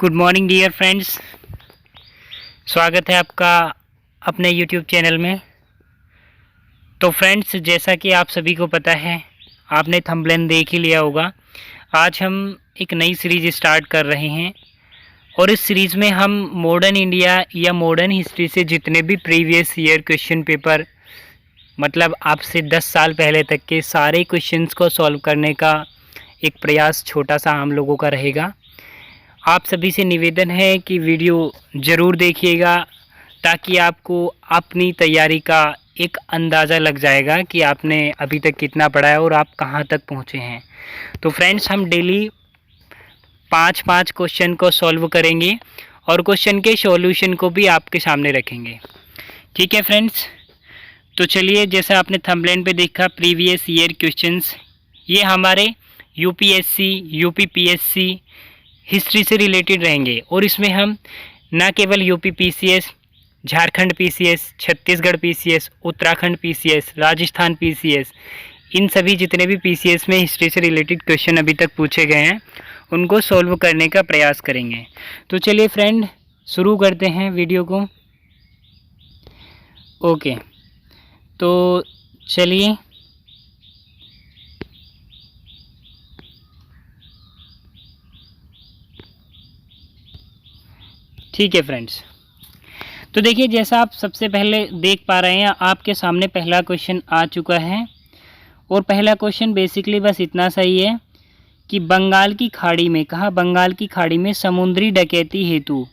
Good morning dear friends. स्वागत है आपका अपने यूट्यूब चैनल में। तो फ्रेंड्स, जैसा कि आप सभी को पता है, आपने थंबनेल देख ही लिया होगा। आज हम एक नई सीरीज़ स्टार्ट कर रहे हैं और इस सीरीज़ में हम मॉडर्न इंडिया या मॉडर्न हिस्ट्री से जितने भी प्रीवियस ईयर क्वेश्चन पेपर, मतलब आपसे 10 साल पहले तक के सारे क्वेश्चंस को सॉल्व करने का एक प्रयास छोटा सा हम लोगों का रहेगा। आप सभी से निवेदन है कि वीडियो ज़रूर देखिएगा ताकि आपको अपनी तैयारी का एक अंदाज़ा लग जाएगा कि आपने अभी तक कितना पढ़ा है और आप कहां तक पहुंचे हैं। तो फ्रेंड्स, हम डेली 5-5 क्वेश्चन को सॉल्व करेंगे और क्वेश्चन के सॉल्यूशन को भी आपके सामने रखेंगे। ठीक है फ्रेंड्स, तो चलिए, जैसा आपने थंबनेल पे देखा प्रीवियस ईयर क्वेश्चंस, ये हमारे यूपीएससी, यूपीपीएससी हिस्ट्री से रिलेटेड रहेंगे और इसमें हम न केवल UP PCS, Jharkhand PCS, Chhattisgarh PCS, Uttarakhand PCS, Rajasthan PCS, इन सभी जितने भी पीसीएस में हिस्ट्री से रिलेटेड क्वेश्चन अभी तक पूछे गए हैं उनको सॉल्व करने का प्रयास करेंगे। तो चलिए फ्रेंड, शुरू करते हैं वीडियो को। ओके, तो चलिए, ठीक है फ्रेंड्स। तो देखिए, जैसा आप सबसे पहले देख पा रहे हैं, आपके सामने पहला क्वेश्चन आ चुका है और पहला क्वेश्चन बेसिकली बस इतना सही है कि बंगाल की खाड़ी में, कहा बंगाल की खाड़ी में समुद्री डकैती हेतु,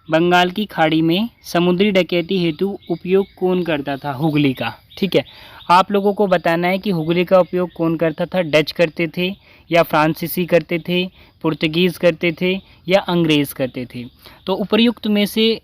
बंगाल की खाड़ी में समुद्री डकैती हेतु उपयोग कौन करता था? हुगली का। ठीक है, आप लोगों को बताना है कि हुगली का उपयोग कौन करता था। डच करते थे या फ्रांसीसी करते थे, पुर्तगीज़ करते थे या अंग्रेज़ करते थे? तो उपर्युक्त में से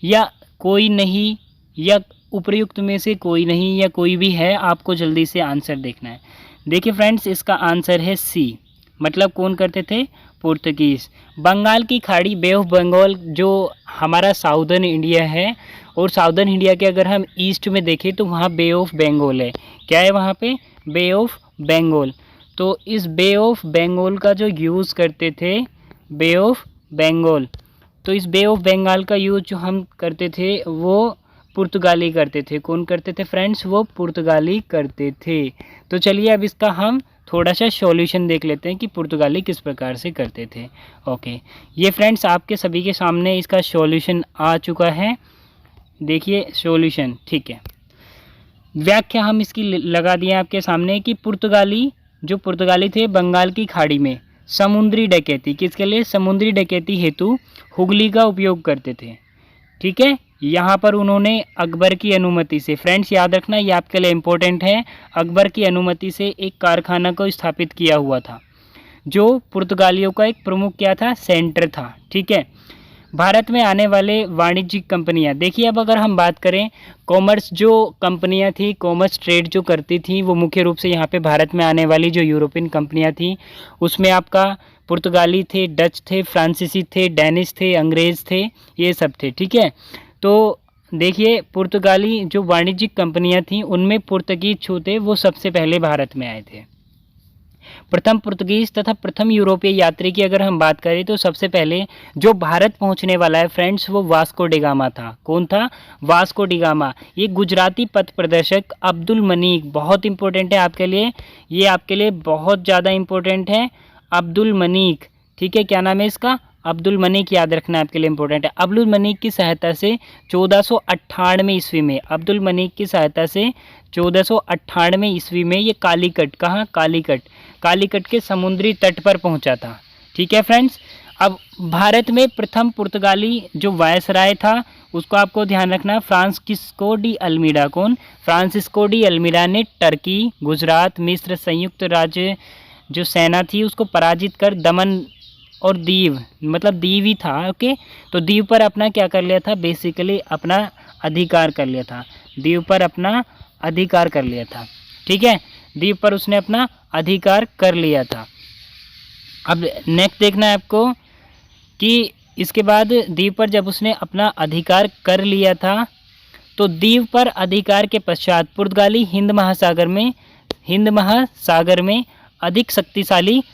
या कोई नहीं, या उपर्युक्त में से कोई नहीं या कोई भी है, आपको जल्दी से आंसर देखना है। देखिए फ्रेंड्स, इसका आंसर है सी, मतलब कौन करते थे? पुर्तगीज़। बंगाल की खाड़ी, बे ऑफ बंगाल, जो हमारा साउदर्न इंडिया है, और साउदर्न इंडिया के अगर हम ईस्ट में देखें तो वहाँ बे ऑफ बंगाल है। क्या है वहाँ पे? बे ऑफ बंगाल। तो इस बे ऑफ बंगाल का जो यूज़ करते थे, बे ऑफ बंगाल, तो इस बे ऑफ बंगाल का यूज़ जो हम करते थे वो पुर्तगाली करते थे। कौन करते थे फ्रेंड्स? वो पुर्तगाली करते थे। तो चलिए, अब इसका हम थोड़ा सा सॉल्यूशन देख लेते हैं कि पुर्तगाली किस प्रकार से करते थे। ओके, ये फ्रेंड्स आपके सभी के सामने इसका सॉल्यूशन आ चुका है। देखिए सॉल्यूशन, ठीक है। व्याख्या हम इसकी लगा दिए आपके सामने कि पुर्तगाली, जो पुर्तगाली थे, बंगाल की खाड़ी में समुद्री डकैती, किसके लिए? समुद्री डकैती हेतु हुगली का उपयोग करते थे। ठीक है, यहाँ पर उन्होंने अकबर की अनुमति से, फ्रेंड्स याद रखना ये आपके लिए इम्पोर्टेंट है, अकबर की अनुमति से एक कारखाना को स्थापित किया हुआ था जो पुर्तगालियों का एक प्रमुख क्या था? सेंटर था। ठीक है, भारत में आने वाले वाणिज्यिक कंपनियां, देखिए अब अगर हम बात करें, कॉमर्स जो कंपनियां थी, कॉमर्स ट्रेड जो करती थी, वो मुख्य रूप से यहाँ पे भारत में आने वाली जो यूरोपियन कंपनियां थी उसमें आपका पुर्तगाली थे, डच थे, फ्रांसीसी थे, डैनिश थे, अंग्रेज़ थे, ये सब थे। ठीक है, तो देखिए पुर्तगाली जो वाणिज्यिक कंपनियां थीं उनमें पुर्तगीज जो थे वो सबसे पहले भारत में आए थे। प्रथम पुर्तगीज तथा प्रथम यूरोपीय यात्री की अगर हम बात करें तो सबसे पहले जो भारत पहुंचने वाला है फ्रेंड्स, वो वास्को डी गामा था। कौन था? Vasco D gamma. ये गुजराती पथ प्रदर्शक अब्दुल मनीक, बहुत इंपॉर्टेंट है आपके लिए, ये आपके लिए बहुत ज़्यादा इंपॉर्टेंट है, अब्दुल मनीक। ठीक है, क्या नाम है इसका? अब्दुल मनीक, याद रखना आपके लिए इंपॉर्टेंट है। अब्दुल मनीक की सहायता से 1498 ईस्वी में, अब्दुल मनीक की सहायता से 1498 ईस्वी में ये कालीकट, कहाँ? कालीकट के समुद्री तट पर पहुंचा था। ठीक है फ्रेंड्स, अब भारत में प्रथम पुर्तगाली जो वायसराय था उसको आपको ध्यान रखना, फ्रांसिस्को डी अल्मीडा। कौन? फ्रांसिस्को डी अल्मीडा ने टर्की, गुजरात, मिस्र, संयुक्त राज्य जो सेना थी उसको पराजित कर दमन और दीव, मतलब दीव ही था, ओके, तो दीव पर अपना क्या कर लिया था? बेसिकली अपना अधिकार कर लिया था, दीव पर अपना अधिकार कर लिया था। ठीक है, दीव पर उसने अपना अधिकार कर लिया था। अब नेक्स्ट देखना है आपको कि इसके बाद दीव पर जब उसने अपना अधिकार कर लिया था तो दीव पर अधिकार के पश्चात पुर्तगाली हिंद महासागर में अधिक शक्तिशाली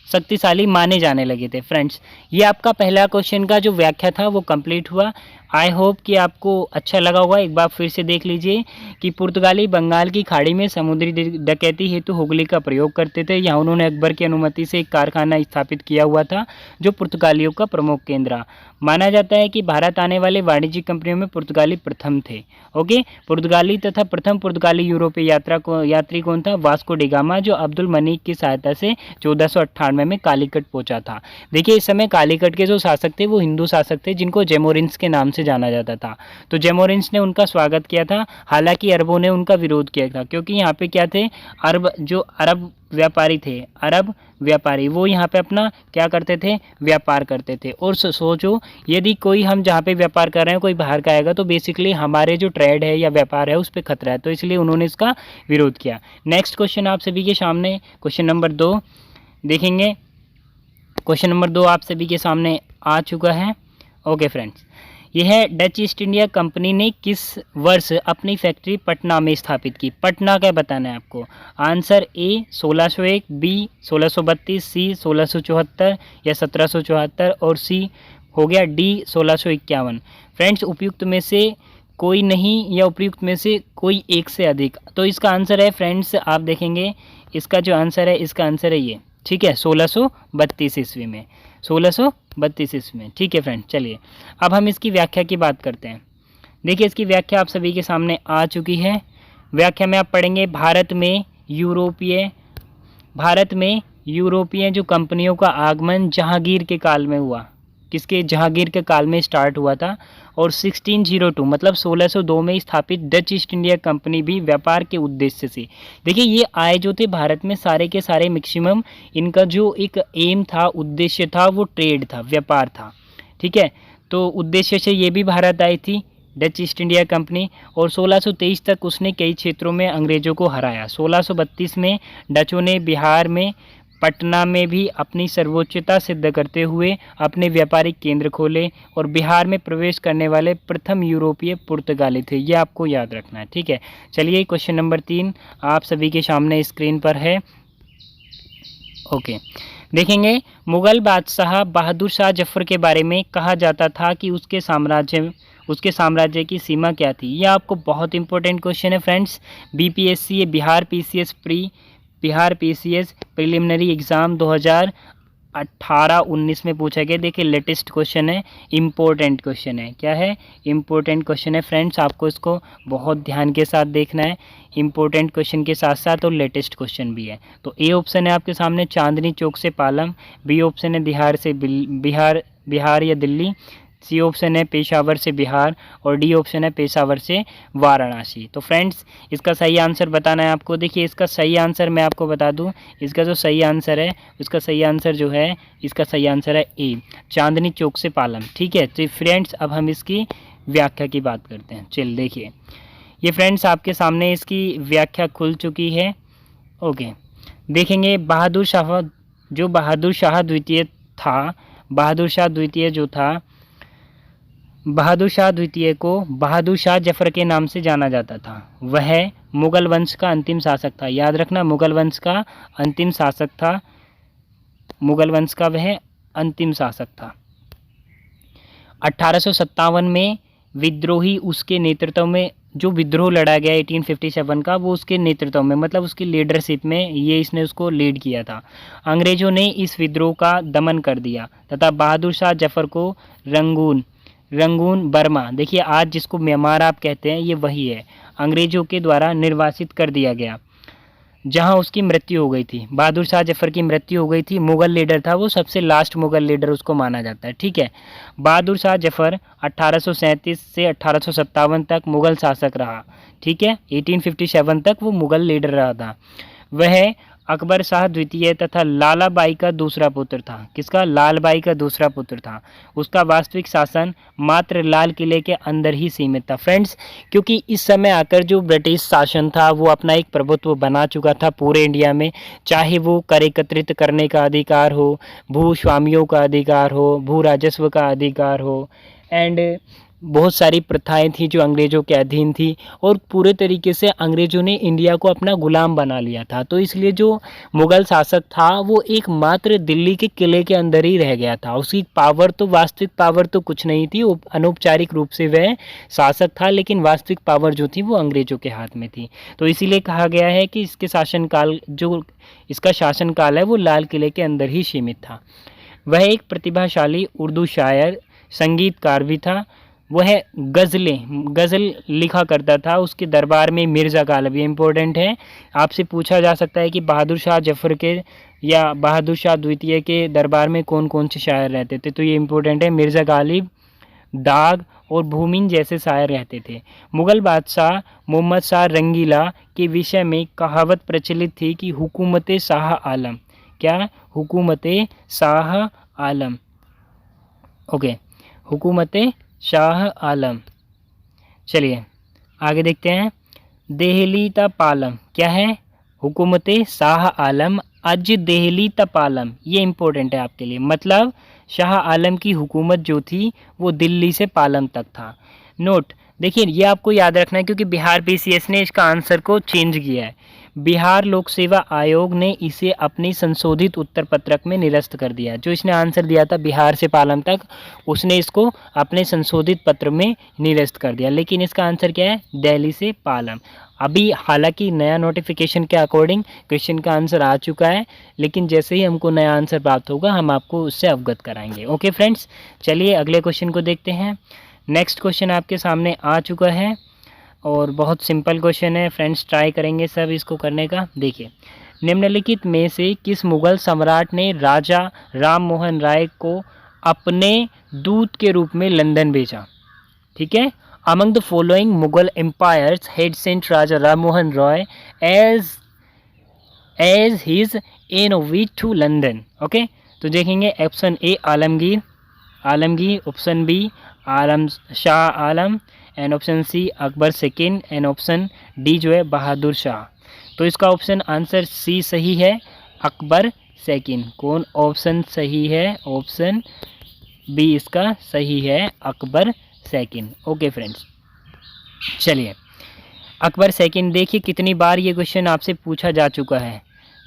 शक्तिशाली माने जाने लगे थे। फ्रेंड्स, ये आपका पहला क्वेश्चन का जो व्याख्या था वो कंप्लीट हुआ। आई होप कि आपको अच्छा लगा होगा। एक बार फिर से देख लीजिए कि पुर्तगाली बंगाल की खाड़ी में समुद्री डकैती हेतु हुगली का प्रयोग करते थे। यहाँ उन्होंने अकबर की अनुमति से एक कारखाना स्थापित किया हुआ था जो पुर्तगालियों का प्रमुख केंद्र रहा। माना जाता है कि भारत आने वाले वाणिज्यिक कंपनियों में पुर्तगाली प्रथम थे। ओके, पुर्तगाली तथा प्रथम पुर्तगाली यूरोपीय यात्री कौन था? वास्को डी गामा, जो अब्दुल मनीक की सहायता से 1498 में कालीकट पहुंचा था। देखिए, इस समय कालीकट के जो शासक थे वो हिंदू शासक थे जिनको जेमोरिन्स के नाम से जाना जाता था। तो जेमोरिन्स ने उनका स्वागत किया था, हालांकि अरबों ने उनका विरोध किया था, क्योंकि यहाँ पे क्या थे, अरब व्यापारी थे, अरब व्यापारी, वो यहाँ पे अपना क्या करते थे, व्यापार करते थे। और सोचो, यदि कोई हम जहाँ पे व्यापार कर रहे हैं कोई बाहर का आएगा तो बेसिकली हमारे जो ट्रेड है या व्यापार है उस पर खतरा है, तो इसलिए उन्होंने इसका विरोध किया। नेक्स्ट क्वेश्चन आप सभी के सामने, क्वेश्चन नंबर 2 देखेंगे। क्वेश्चन नंबर 2 आप सभी के सामने आ चुका है। ओके फ्रेंड्स, यह है डच ईस्ट इंडिया कंपनी ने किस वर्ष अपनी फैक्ट्री पटना में स्थापित की? पटना का बताना है आपको। आंसर ए 1601, बी 1632, सी 1674 या 1774 और सी हो गया डी 1651। फ्रेंड्स, उपयुक्त में से कोई नहीं या उपयुक्त में से कोई एक से अधिक, तो इसका आंसर है फ्रेंड्स, आप देखेंगे इसका जो आंसर है, इसका आंसर है ये, ठीक है, 1632 ईस्वी में, 1632 ईस्वी में। ठीक है फ्रेंड, चलिए अब हम इसकी व्याख्या की बात करते हैं। देखिए, इसकी व्याख्या आप सभी के सामने आ चुकी है। व्याख्या में आप पढ़ेंगे, भारत में यूरोपीय जो कंपनियों का आगमन जहांगीर के काल में हुआ। किसके? जहांगीर के काल में स्टार्ट हुआ था। और 1602 मतलब 1602 में स्थापित डच ईस्ट इंडिया कंपनी भी व्यापार के उद्देश्य से, देखिए ये आए जो थे भारत में सारे के सारे मैक्सिमम, इनका जो एक एम था, उद्देश्य था, वो ट्रेड था, व्यापार था। ठीक है, तो उद्देश्य से ये भी भारत आई थी डच ईस्ट इंडिया कंपनी। और 1623 तक उसने कई क्षेत्रों में अंग्रेज़ों को हराया। 1632 में डचों ने बिहार में पटना में भी अपनी सर्वोच्चता सिद्ध करते हुए अपने व्यापारिक केंद्र खोले और बिहार में प्रवेश करने वाले प्रथम यूरोपीय पुर्तगाली थे। ये आपको याद रखना है। ठीक है, चलिए क्वेश्चन नंबर 3 आप सभी के सामने स्क्रीन पर है। ओके, देखेंगे, मुगल बादशाह बहादुर शाह जफर के बारे में कहा जाता था कि उसके साम्राज्य की सीमा क्या थी? यह आपको बहुत इंपॉर्टेंट क्वेश्चन है friends. BPSC Bihar PCS preliminary exam 2018-19 में पूछा गया। देखिए, लेटेस्ट क्वेश्चन है, इम्पोर्टेंट क्वेश्चन है। क्या है? इम्पोर्टेंट क्वेश्चन है फ्रेंड्स, आपको इसको बहुत ध्यान के साथ देखना है। इम्पोर्टेंट क्वेश्चन के साथ साथ और लेटेस्ट क्वेश्चन भी है। तो ए ऑप्शन है आपके सामने चांदनी चौक से पालम, बी ऑप्शन है बिहार या दिल्ली, सी ऑप्शन है पेशावर से बिहार और डी ऑप्शन है पेशावर से वाराणसी। तो फ्रेंड्स, इसका सही आंसर बताना है आपको। देखिए, इसका सही आंसर मैं आपको बता दूं, इसका जो सही आंसर है, इसका सही आंसर जो है, इसका सही आंसर है ए, चांदनी चौक से पालम। ठीक है, तो फ्रेंड्स अब हम इसकी व्याख्या की बात करते हैं। चल देखिए, ये फ्रेंड्स आपके सामने इसकी व्याख्या खुल चुकी है। ओके, देखेंगे, बहादुर शाह द्वितीय को बहादुर शाह जफर के नाम से जाना जाता था। वह मुगल वंश का अंतिम शासक था। याद रखना, मुगल वंश का अंतिम शासक था। मुगल वंश का वह अंतिम शासक था। 1857 में विद्रोही उसके नेतृत्व में, जो विद्रोह लड़ा गया 1857 का, वो उसके नेतृत्व में, मतलब उसकी लीडरशिप में, ये इसने उसको लीड किया था। अंग्रेज़ों ने इस विद्रोह का दमन कर दिया तथा बहादुर शाह जफर को रंगून बर्मा, देखिए आज जिसको म्यांमार आप कहते हैं, ये वही है, अंग्रेज़ों के द्वारा निर्वासित कर दिया गया, जहां उसकी मृत्यु हो गई थी। बहादुर शाह जफर की मृत्यु हो गई थी। मुगल लीडर था वो, सबसे लास्ट मुगल लीडर उसको माना जाता है। ठीक है, बहादुर शाह जफर 1837 से 1857 तक मुगल शासक रहा। ठीक है, 1857 तक वो मुगल लीडर रहा था। वह अकबर शाह द्वितीय तथा लाला बाई का दूसरा पुत्र था। किसका? लाल बाई का दूसरा पुत्र था। उसका वास्तविक शासन मात्र लाल किले के अंदर ही सीमित था। फ्रेंड्स, क्योंकि इस समय आकर जो ब्रिटिश शासन था वो अपना एक प्रभुत्व बना चुका था पूरे इंडिया में, चाहे वो कर एकत्रित करने का अधिकार हो, भू स्वामियों का अधिकार हो, भू राजस्व का अधिकार हो, एंड बहुत सारी प्रथाएं थी जो अंग्रेज़ों के अधीन थी और पूरे तरीके से अंग्रेज़ों ने इंडिया को अपना गुलाम बना लिया था। तो इसलिए जो मुग़ल शासक था वो एक मात्र दिल्ली के किले के अंदर ही रह गया था। उसकी पावर तो वास्तविक पावर तो कुछ नहीं थी, अनौपचारिक रूप से वह शासक था, लेकिन वास्तविक पावर जो थी वो अंग्रेज़ों के हाथ में थी। तो इसीलिए कहा गया है कि इसका शासनकाल है वो लाल किले के अंदर ही सीमित था। वह एक प्रतिभाशाली उर्दू शायर, संगीतकार भी था। वह गज़ल लिखा करता था। उसके दरबार में मिर्ज़ा गालिब, ये इम्पोर्टेंट है, आपसे पूछा जा सकता है कि बहादुर शाह जफ़र के या बहादुर शाह द्वितीय के दरबार में कौन कौन से शायर रहते थे, तो ये इम्पोर्टेंट है। मिर्ज़ा गालिब, दाग और भूमिन जैसे शायर रहते थे। मुग़ल बादशाह मोहम्मद शाह रंगीला के विषय में कहावत प्रचलित थी कि हुकूमत शाह आलम, क्या, हुकूमत शाह आलम, ओके, हुकूमत शाह आलम। चलिए आगे देखते हैं। देहली तपालम क्या है, हुकूमत शाह आलम अज देहली तपालम, ये इम्पोर्टेंट है आपके लिए। मतलब शाह आलम की हुकूमत जो थी वो दिल्ली से पालम तक था। नोट देखिए, ये आपको याद रखना है क्योंकि बिहार पीसीएस ने इसका आंसर को चेंज किया है। बिहार लोक सेवा आयोग ने इसे अपनी संशोधित उत्तर पत्रक में निरस्त कर दिया। जो इसने आंसर दिया था बिहार से पालम तक, उसने इसको अपने संशोधित पत्र में निरस्त कर दिया, लेकिन इसका आंसर क्या है, दिल्ली से पालम। अभी हालांकि नया नोटिफिकेशन के अकॉर्डिंग क्वेश्चन का आंसर आ चुका है, लेकिन जैसे ही हमको नया आंसर प्राप्त होगा हम आपको उससे अवगत कराएंगे। ओके फ्रेंड्स, चलिए अगले क्वेश्चन को देखते हैं। नेक्स्ट क्वेश्चन आपके सामने आ चुका है और बहुत सिंपल क्वेश्चन है फ्रेंड्स, ट्राई करेंगे सब इसको करने का। देखिए, निम्नलिखित में से किस मुगल सम्राट ने राजा राम मोहन राय को अपने दूत के रूप में लंदन भेजा? ठीक है, among the following Mughal emperors had sent Raja Ram Mohan Roy as his envoy to London. Okay, तो देखेंगे option A Alamgir, option B Alam Shah Alam, and option C Akbar second, and option D जो है बहादुर शाह। तो इसका ऑप्शन आंसर सी सही है, अकबर सेकेंड। कौन ऑप्शन सही है? ऑप्शन बी इसका सही है, अकबर सेकेंड। ओके फ्रेंड्स, चलिए अकबर सेकेंड। देखिए कितनी बार ये क्वेश्चन आपसे पूछा जा चुका है।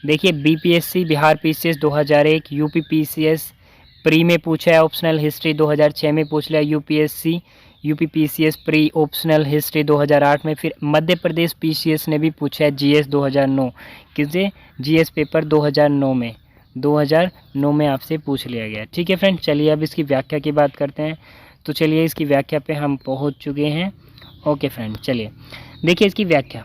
देखिए BPSC Bihar PCS 2001, UP PCS pre में पूछा है, ऑप्शनल हिस्ट्री 2006 में पूछ लिया, UP PCS pre optional history 2008 में, फिर मध्य प्रदेश पीसीएस ने भी पूछा है जीएस 2009, किसे, जीएस पेपर 2009 में आपसे पूछ लिया गया। ठीक है फ्रेंड्स, चलिए अब इसकी व्याख्या की बात करते हैं। तो चलिए इसकी व्याख्या पे हम पहुंच चुके हैं। ओके फ्रेंड्स, चलिए देखिए इसकी व्याख्या।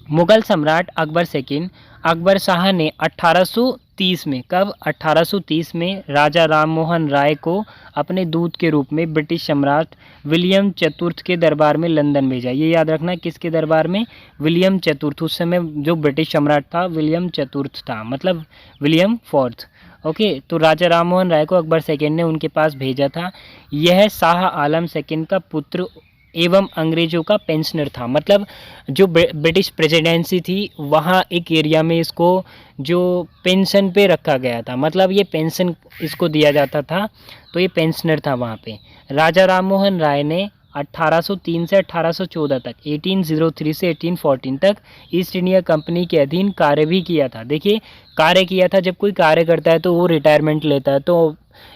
मुगल सम्राट अकबर सेकेंड, अकबर शाह ने 1830 में, कब, 1830 में राजा राम मोहन राय को अपने दूत के रूप में ब्रिटिश सम्राट विलियम चतुर्थ के दरबार में लंदन भेजा। ये याद रखना, किसके दरबार में, विलियम चतुर्थ। उस समय जो ब्रिटिश सम्राट था विलियम चतुर्थ था, मतलब विलियम फोर्थ। ओके, तो राजा राम मोहन राय को अकबर सेकेंड ने उनके पास भेजा था। यह शाह आलम सेकेंड का पुत्र एवं अंग्रेज़ों का पेंशनर था। मतलब जो ब्रिटिश प्रेसिडेंसी थी वहाँ एक एरिया में इसको जो पेंशन पे रखा गया था, मतलब ये पेंशन इसको दिया जाता था, तो ये पेंशनर था वहाँ पे। राजा राम मोहन राय ने 1803 से 1814 तक, 1803 से 1814 तक ईस्ट इंडिया कंपनी के अधीन कार्य भी किया था। देखिए कार्य किया था, जब कोई कार्य करता है तो वो रिटायरमेंट लेता है, तो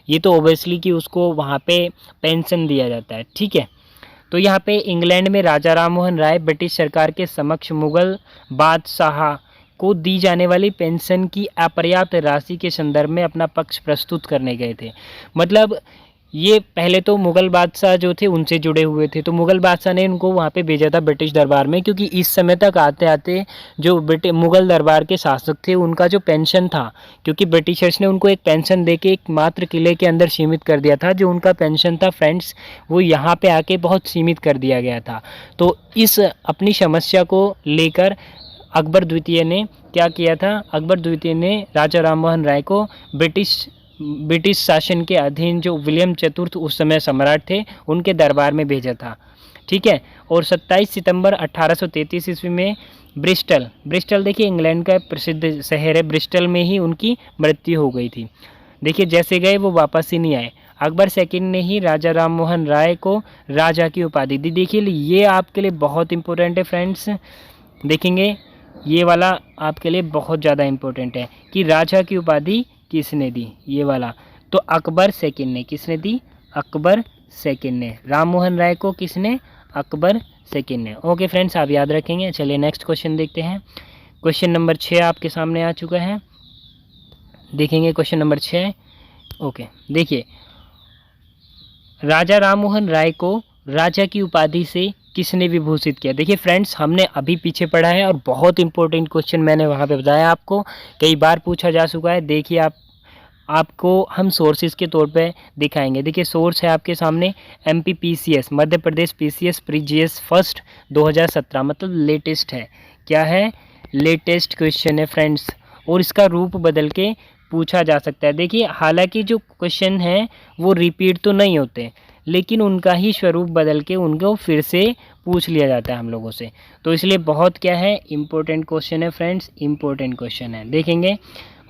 ये तो ओबियसली कि उसको वहाँ पे पेंशन दिया जाता है। ठीक है, तो यहाँ पे इंग्लैंड में राजा राम मोहन राय ब्रिटिश सरकार के समक्ष मुगल बादशाह को दी जाने वाली पेंशन की अपर्याप्त राशि के संदर्भ में अपना पक्ष प्रस्तुत करने गए थे। मतलब ये पहले तो मुग़ल बादशाह जो थे उनसे जुड़े हुए थे, तो मुग़ल बादशाह ने उनको वहाँ पे भेजा था ब्रिटिश दरबार में, क्योंकि इस समय तक आते आते जो मुग़ल दरबार के शासक थे उनका जो पेंशन था, क्योंकि ब्रिटिशर्स ने उनको एक पेंशन देके एक मात्र किले के अंदर सीमित कर दिया था, जो उनका पेंशन था फ्रेंड्स वो यहाँ पे आके बहुत सीमित कर दिया गया था। तो इस अपनी समस्या को लेकर अकबर द्वितीय ने क्या किया था, अकबर द्वितीय ने राजा राम मोहन राय को ब्रिटिश शासन के अधीन जो विलियम चतुर्थ उस समय सम्राट थे उनके दरबार में भेजा था। ठीक है, और 27 सितंबर 1833 ईस्वी में ब्रिस्टल देखिए इंग्लैंड का प्रसिद्ध शहर है, ब्रिस्टल में ही उनकी मृत्यु हो गई थी। देखिए जैसे गए वो वापस ही नहीं आए। अकबर सेकंड ने ही राजा राम मोहन राय को राजा की उपाधि दी। देखिए ये आपके लिए बहुत इंपॉर्टेंट है फ्रेंड्स, देखेंगे ये वाला आपके लिए बहुत ज़्यादा इम्पोर्टेंट है कि राजा की उपाधि किसने दी, ये वाला। तो अकबर सेकंड ने, किसने दी? अकबर सेकंड ने। राम मोहन राय को किसने? अकबर सेकंड ने। ओके फ्रेंड्स, आप याद रखेंगे। चलिए नेक्स्ट क्वेश्चन देखते हैं। क्वेश्चन नंबर 6 आपके सामने आ चुका है, देखेंगे क्वेश्चन नंबर 6। ओके देखिए, राजा राम मोहन राय को राजा की उपाधि से किसने विभूषित किया? देखिए फ्रेंड्स, हमने अभी पीछे पढ़ा है और बहुत इंपॉर्टेंट क्वेश्चन मैंने वहाँ पे बताया आपको, कई बार पूछा जा चुका है। देखिए आपको हम सोर्सेज के तौर पे दिखाएंगे। देखिए सोर्स है आपके सामने MPPCS, Madhya Pradesh PCS प्रीजीएस first 2017, मतलब लेटेस्ट है। क्या है? लेटेस्ट क्वेश्चन है फ्रेंड्स, और इसका रूप बदल के पूछा जा सकता है। देखिए हालांकि जो क्वेश्चन है वो रिपीट तो नहीं होते, लेकिन उनका ही स्वरूप बदल के उनको फिर से पूछ लिया जाता है हम लोगों से, तो इसलिए बहुत क्या है, इम्पोर्टेंट क्वेश्चन है फ्रेंड्स, इम्पोर्टेंट क्वेश्चन है। देखेंगे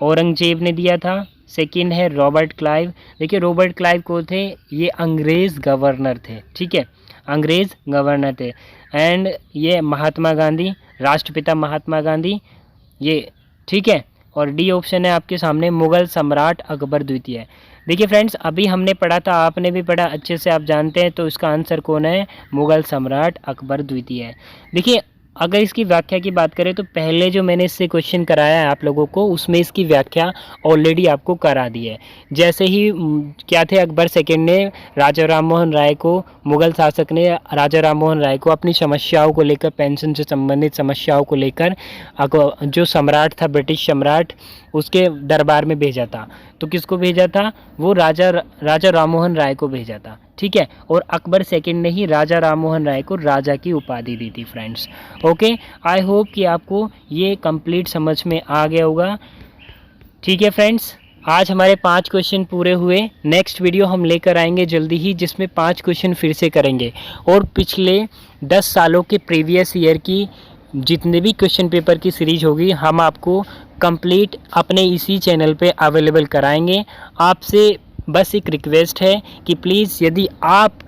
औरंगजेब ने दिया था। सेकंड है रॉबर्ट क्लाइव। देखिए रॉबर्ट क्लाइव को थे, ये अंग्रेज़ गवर्नर थे, ठीक है, अंग्रेज़ गवर्नर थे। एंड ये महात्मा गांधी, राष्ट्रपिता महात्मा गांधी, ये ठीक है। और डी ऑप्शन है आपके सामने मुग़ल सम्राट अकबर द्वितीय। देखिए फ्रेंड्स, अभी हमने पढ़ा था, आपने भी पढ़ा, अच्छे से आप जानते हैं, तो इसका आंसर कौन है? मुग़ल सम्राट अकबर द्वितीय। देखिए अगर इसकी व्याख्या की बात करें तो पहले जो मैंने इससे क्वेश्चन कराया है आप लोगों को, उसमें इसकी व्याख्या ऑलरेडी आपको करा दी है। जैसे ही क्या थे, अकबर सेकंड ने राजा राम मोहन राय को, मुग़ल शासक ने राजा राम मोहन राय को अपनी समस्याओं को लेकर, पेंशन से संबंधित समस्याओं को लेकर जो सम्राट था, ब्रिटिश सम्राट, उसके दरबार में भेजा था। तो किसको भेजा था? वो राजा राम मोहन राय को भेजा था, ठीक है। और अकबर सेकंड ने ही राजा राम मोहन राय को राजा की उपाधि दी थी फ्रेंड्स। ओके, आई होप कि आपको ये कंप्लीट समझ में आ गया होगा, ठीक है फ्रेंड्स। आज हमारे 5 क्वेश्चन पूरे हुए। नेक्स्ट वीडियो हम लेकर आएंगे जल्दी ही, जिसमें 5 क्वेश्चन फिर से करेंगे, और पिछले 10 सालों के प्रीवियस ईयर की जितने भी क्वेश्चन पेपर की सीरीज होगी, हम आपको कंप्लीट अपने इसी चैनल पे अवेलेबल कराएंगे। आपसे बस एक रिक्वेस्ट है कि प्लीज़ यदि आप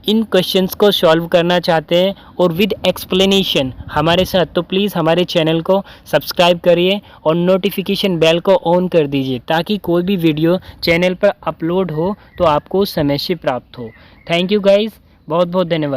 इन क्वेश्चंस को सॉल्व करना चाहते हैं और विद एक्सप्लेनेशन हमारे साथ, तो प्लीज़ हमारे चैनल को सब्सक्राइब करिए और नोटिफिकेशन बेल को ऑन कर दीजिए, ताकि कोई भी वीडियो चैनल पर अपलोड हो तो आपको समय से प्राप्त हो। थैंक यू गाइज़, बहुत बहुत धन्यवाद।